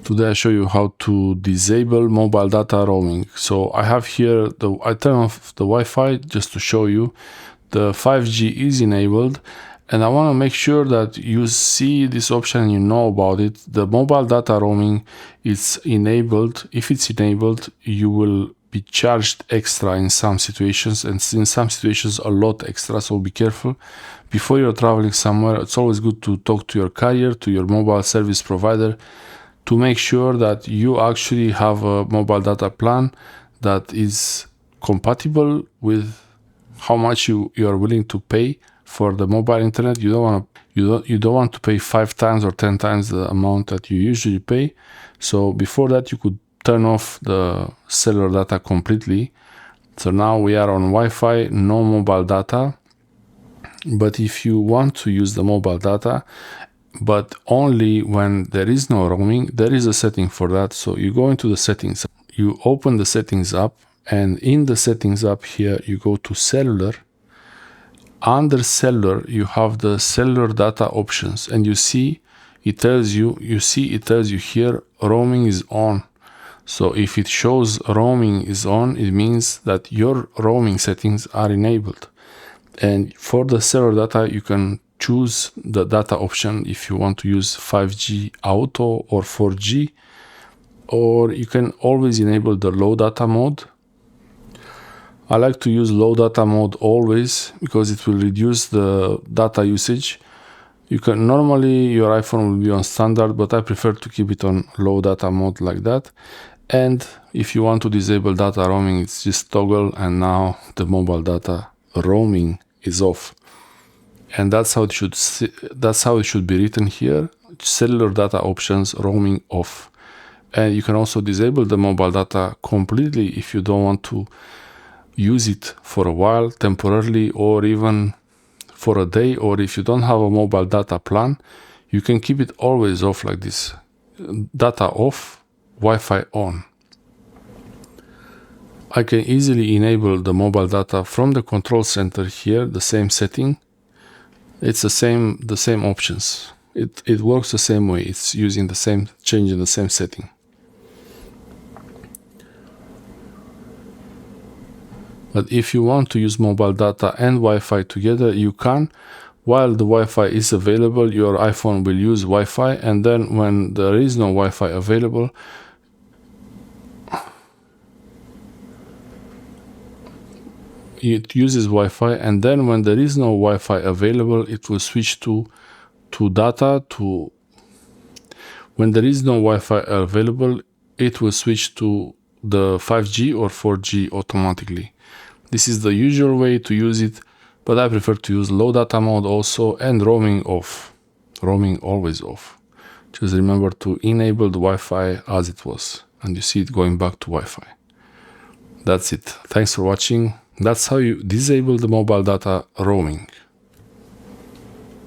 Today I show you how to disable mobile data roaming. So I have here, I turn off the Wi-Fi just to show you the 5G is enabled, and I want to make sure that you see this option and you know about it. The mobile data roaming is enabled. If it's enabled, you will be charged extra in some situations, and in some situations a lot extra, so be careful. Before you're traveling somewhere, it's always good to talk to your carrier, to your mobile service provider, to make sure that you actually have a mobile data plan that is compatible with how much you are willing to pay for the mobile internet. You don't want to pay 5 times or 10 times the amount that you usually pay. So before that, you could turn off the cellular data completely. So now we are on Wi-Fi, no mobile data. But if you want to use the mobile data, but only when there is no roaming, there is a setting for that. So you go into the settings, you open the settings app, and in the settings app here, you go to cellular. Under cellular, you have the cellular data options, and you see it tells you here roaming is on. So if it shows roaming is on, it means that your roaming settings are enabled. And for the cellular data, you can choose the data option if you want to use 5G auto or 4G, or you can always enable the low data mode. I like to use low data mode always because it will reduce the data usage. Normally your iPhone will be on standard, but I prefer to keep it on low data mode like that. And if you want to disable data roaming, it's just toggle, and now the mobile data roaming is off. And that's how it should be written here. Cellular data options, roaming off. And you can also disable the mobile data completely if you don't want to use it for a while, temporarily, or even for a day. Or if you don't have a mobile data plan, you can keep it always off like this. Data off, Wi-Fi on. I can easily enable the mobile data from the control center here, the same setting. It's the same options. It works the same way. It's using the same, changing the same setting. But if you want to use mobile data and Wi-Fi together, you can. While the Wi-Fi is available, your iPhone will use Wi-Fi, and then when there is no Wi-Fi available, it uses Wi-Fi, and then when there is no Wi-Fi available, it will switch to data. When there is no Wi-Fi available, it will switch to the 5G or 4G automatically. This is the usual way to use it, but I prefer to use low data mode also, and roaming off. Roaming always off. Just remember to enable the Wi-Fi as it was, and you see it going back to Wi-Fi. That's it. Thanks for watching. That's how you disable the mobile data roaming.